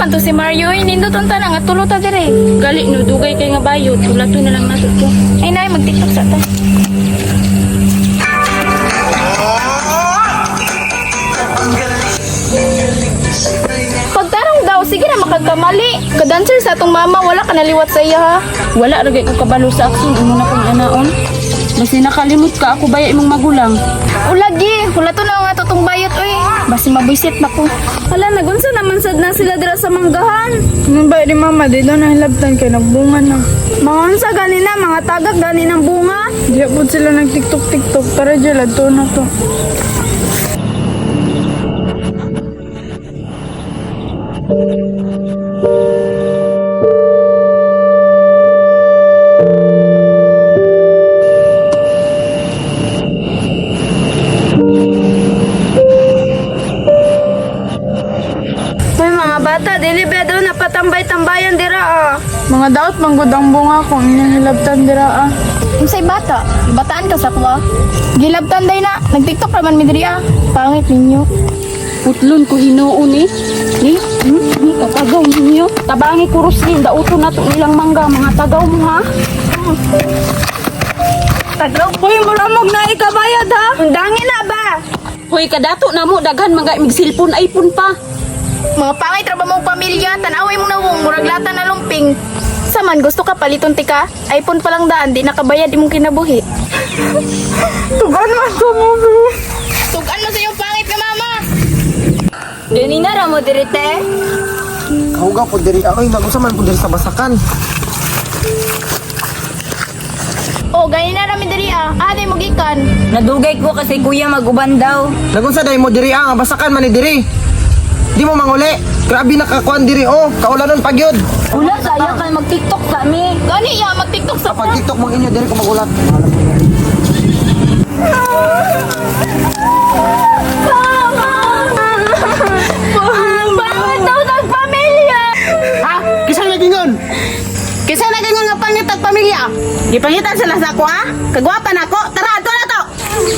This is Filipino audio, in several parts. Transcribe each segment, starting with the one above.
man to si Mario ay nindot unta na nga tulo ta dire. Gali no dugay kay nga bayot, tulato na lang nato to. Ay nay mag-TikTok sa ta. Pagtarong daw, sige na makagkamali. Kadancer sa atong mama, wala ka naliwat sa iya ha. Wala ragay ko kabalo sa aksyon, imo na kong anaon. Basi nakalimot ka ako baya imong magulang. Ulagi, wala to na nga totong bayot oy. Basi mabisit na ko. Hala, nagunsa naman sad na sila dira sa manggahan. Nung ba di mama, di daw nahilabtan kay nagbunga na. Mga unsa ganina, mga tagak gani ng bunga. Di po sila nag-tiktok-tiktok, tara dyan, lato na to. May mga bata, dili bedo na patambay-tambayan dira ah. Mga daot manggod ang bunga kung inyong hilabtan dira ah. Unsay bata? Bataan ka sa kuha. Gilabtan day na, nag-TikTok naman mi diri ah. Pangit ninyo. Putlon ko hinuon eh. Ni, katagaw ninyo. Tabangi kurus ni, dauto na to ilang mangga, mga tagaw mo ha. Tagaw, hoy mulamog na ikabayad ha. Undangin na ba? Hoy, kadato na mo, daghan mga mig-cellphone, iPhone pa. Mga pangit ra ba mong pamilya, tanaway mong nawong, murag lata na lumping. Saman, gusto ka paliton tika? iPhone pa lang daan, di nakabayad imong kinabuhi. Tugan man to mo, be. Tugan mo sa iyong pangit ka, mama! Dini na ra mo dirite. Kauga po diri ako, nagusa man po diri sa basakan. Oh, ganyan na rami diri ah. Ade mo gikan. Nadugay ko kasi kuya maguban daw. Nagunsa day mo diri nga basakan man ni diri. Di mo manguli. Grabe nakakuan diri oh, kaulanon pagyod. Wala saya kay mag-TikTok kami. Gani ya, mag-TikTok sa Kapag TikTok mo inyo diri ko magulat. Pangit daw ng pamilya! Ha? Kisang nagingon? Kisa na ganyan nga pangit at pamilya. Gipangitan sila sa ako ha. Kagwapa na ako. Tara, ato na to.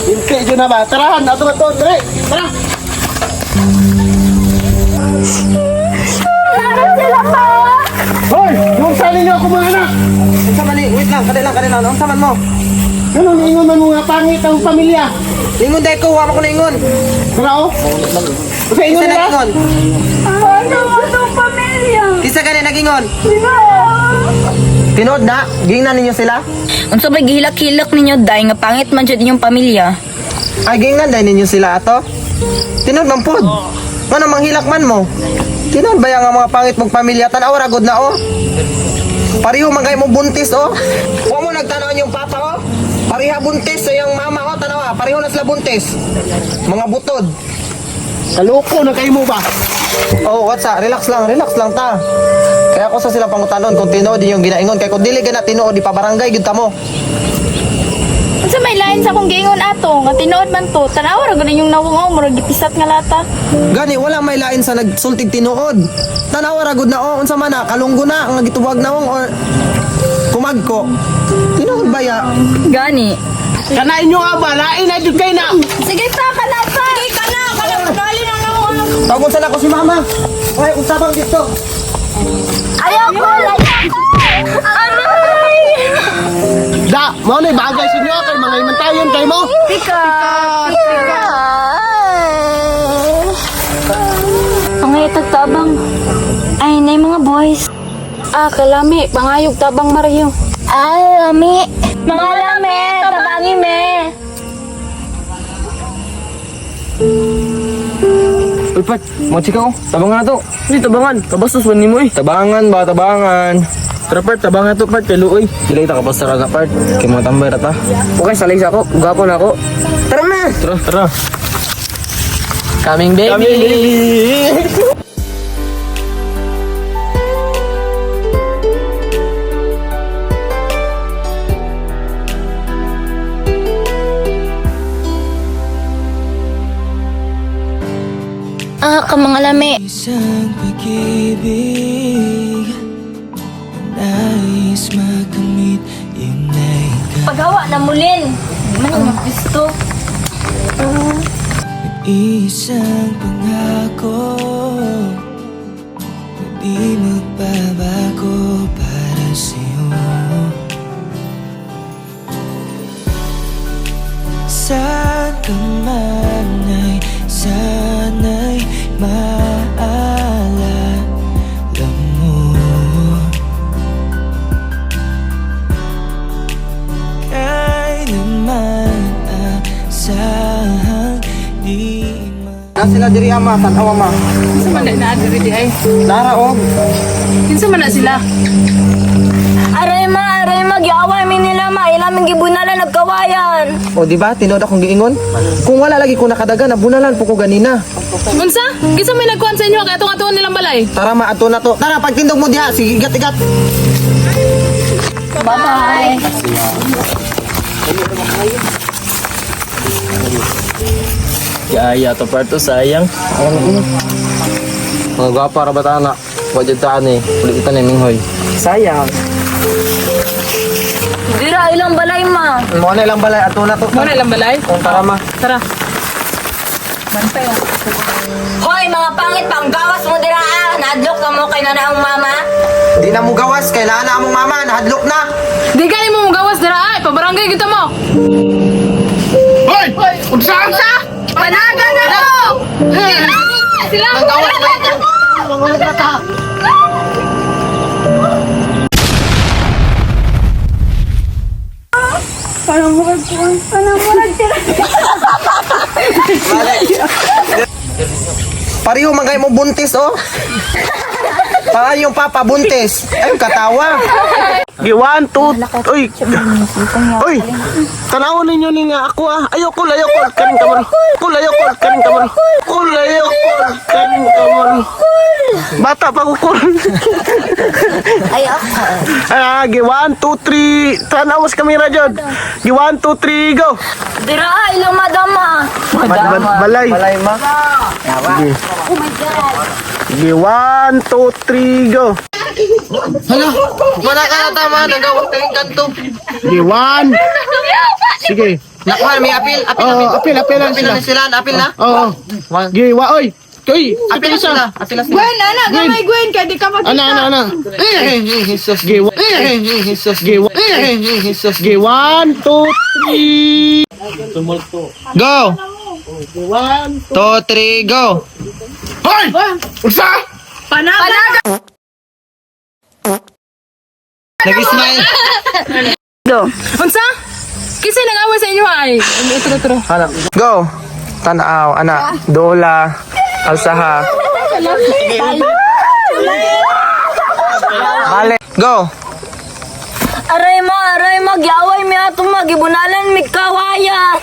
Hindi dyan na ba? Tarahan, ato na to, diri. Tara. Sila pa. Hoy! Yung sa ninyo ako mga anak! Ang sa mali, wait lang, kadila, ang saman mo. Ganun, ingon man mo nga pangit ang pamilya. Ingon dahil ko, wama ko na ingon. Tara oh. Kasi ingon nila? Ingon. Ano mo itong pamilya? Kisa ka na nagingon. Tinood na, gingnan ninyo sila. Unsa ba gihilak-hilak ninyo day nga pangit man jud inyong pamilya? Ay, gingnan dahil ninyo sila ato. Tinood man pod. Ano manghilak man mo? Tinood ba yung mga pangit mong pamilya? Tanaw ragod na oh. Pariho magay mo buntis oh. Huwag mo nagtanaw yung papa oh. Pariha buntis sa yung mama oh. Tanawa, pariho na sila buntis. Mga butod. Kaloko na kayo mo ba? Oh, what's up? Relax lang ta. Kaya ako sa sila pangutanon kung tinood din yung ginaingon. Kaya kung dili ka na tinood, di pa barangay, gud ta mo. Unsa may lain sa akong giingon ato, nga tinuod man to. Tanawa ra ganin yung nawong murag gipisat nga lata. Gani, wala may lain sa nagsultig tinuod. Tanawa ragod na oh, unsa man na, kalunggo na, nga gituwag na or kumagko. Tinuod ba ya? Gani. Kanain nyo nga ba? Lain na dyan kayo na! Sige pa, kanapa. Sige ka na. Dali na nawong. Tawag sa na ko si mama. Ay, usapang dito. Ayoko. Aray. Da, mo na bagay sa inyo kay mga imantayon kay mo. Pika. Ang tabang. Ay, nay mga boys. Ah, kalami, pangayog tabang Mario. Ah, lami. Mga lami. Tabangi me. Uy, Pat, mga chika ko. Tabangan na to. Hindi, tabangan. Kabastos man mo eh. Tabangan ba, tabangan. Tara, Pat, tabangan to, Pat. Kay Luoy. Kilay ta kapos taraga, Pat. Kay mga tambay rata. Okay, salay sa ako. Ugapo na ako. Tara na. Tara. Coming, baby. Coming, baby. Ah, ka mga lami. Isang pag-ibig nais makamit yun ay Paghawa na mulin. Di man yung gusto. isang pangako di magbabago para sa'yo. Saan ka man ay sana'y maalala mo. Kailanman asahang di Sila diri ama, tanawa ma. Kinsa man na diri di ay? Nara oh. Kinsa man na sila? Aray ma, giaway mi nila ma. Ilaming gibunalan nagkawayan. O di ba tinuod akong giingon? Kung wala lagi ko nakadaga nabunalan po ko ganina. Unsa? Kinsa may nagkuhan sa inyo kay atong nilang balay? Tara ma ato na to. Tara pagtindog mo diha, sige igat-igat. Bye-bye. Kaya to parto sayang. Mga gwapa ra bata na. Wajud taan eh. Ulit kita ni Minghoy. Sayang. Dira ilang balay ma. Mo na lang balay ato na to. Mo na ilang balay? Kung tara ma. Tara. Hoy mga pangit pang gawas mo dira ah. Nadlok ka mo kay nanaang mama. Di na mo gawas kay naa na among mama nahadlok na. Di gani mo gawas dira ay, pabarangay kita mo. Panaga na mo! Sila! Pariho magay mo buntis oh. Para yung papa buntis. Ay katawa. Gi 1 2 Uy. Uy. Tanawon ninyo ni nga ako ah. Ayoko layoko kanin kamar. Ko layoko kanin kamar. Ko layoko kanin kamar. Bata pa ko ko. Ay ako. Ah, gi 1 2 3. Tanawas kami ra jud. Gi 1 2 3 go. Dira ilang madama. Balay. Balay ma. Sige. Oh my God. Sige, 1, 2, 3, go! Hala! Wala ka na tama, nagawag tayong kanto. Sige, 1. Sige. Nakuha, may apil. Apil lang sila. Apil na? Oo. Sige, oy! Uy, apil sila. Apil na sila. Gwen, ana, gamay Gwen, kay di ka magkita. Ana. Jesus, sige. Jesus, sige. Jesus, sige. 1, 2, 3. Go! 1, 2, 3, go! Hoy! Ursa! Panaga! Nag-smile. Unsa? Kinsa nag-away sa inyo ay? Turo. Go! Tanaw, anak. Dola. Alsaha. Balik. Go! Aray ma, giaway mi ato magibunalan mi kawaya.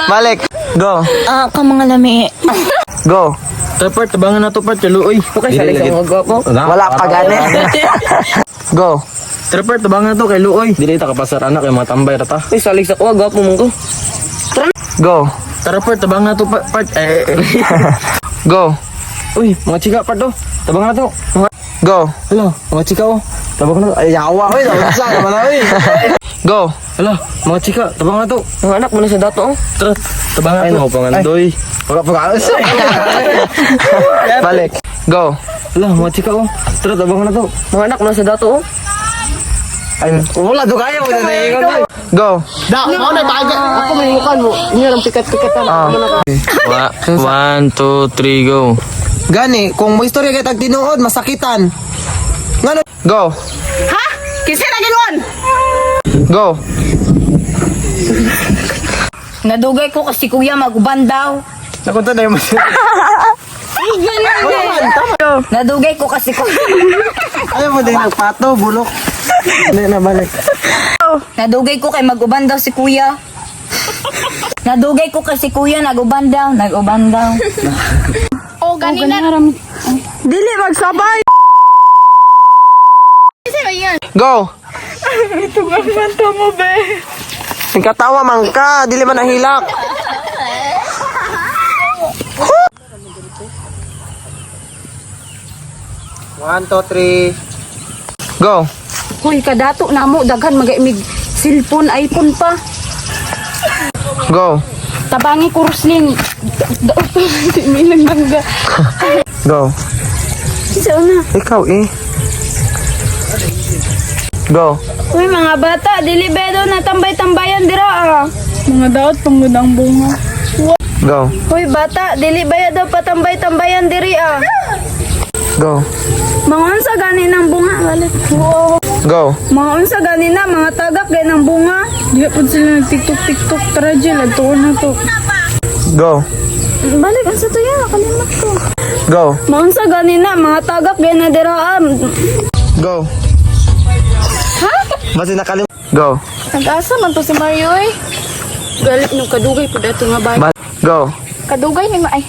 Balik. Go. Ah, ka mga lami. Go. Tapart tabangan na to part kaluoy. Okay sa mga gwapo. Wala pa gani. Go. Tapart tabangan na to kay luoy. Dili ta kapasar anak kay mga tambay ra ta. Uy, salig sa kuha, gwapo mo ko. Go. Tapart tabangan na to part. Go. Uy, mga chika part to. Tabangan na to. Go. Hello, mga chika oh. Tabangan na to. Ay, yawa. Uy, sa naman na. Go. Hello, mga chika, tabangan na to. Ang anak mo na sa dato, oh. Tara, tabangan na to. Ay, pangandoy. Pagkaalas. Balik. Go. Hello, mga chika oh. Tara, tabangan na to. Mga anak mo na sa dato, oh. Ay, wala do kaya mo na naiingon. Go. Da, ako na baga. Ako may mukan mo. Hindi lang pikat-pikatan. 1, 2, 3, go. Gani, kung mo istorya kay tag tinuod, masakitan. Ngano? Go. Ha? Kinsa na ginoon? Go. Nadugay ko kasi kuya maguban daw. Nakunta na yung mas... Nadugay ko kasi kuya. Ayaw mo din nagpato, bulok. Hindi na balik. Nadugay ko kay maguban daw si kuya. Nadugay ko kasi kuya naguban daw. Oh, ganina. Dili magsabay. Go. Ito ba manta mo, be? Nagkatawa man ka, dili man nahilak. One, two, three. Go. Hoy, kadato na mo. Daghan mag-imig cellphone, iPhone pa. Go. Tabangi ko Rusling. Di may nagmangga. Go. Isa na. Ikaw eh. Go. Uy, mga bata, dili bedo na tambay-tambayan dira ah. Mga daot panggod ang bunga. Go. Uy, bata, dili baya daw patambay-tambayan diri ah. Go. Mga unsa gani ng bunga, balik. Oo. Go. Mga unsa gani na, mga tagak gani ng bunga. Di po sila nag-tiktok-tiktok. Tara, Jill, agtuon na to. Go. Balik, unsa to ya, kalimot ko. Go. Mga unsa gani na, mga tagak gani na dira ah. Go. Basi nakalim. Go. Nag-asa man to si Mario eh. Galit nung kadugay po dato nga bay. Go. Kadugay ni Ay.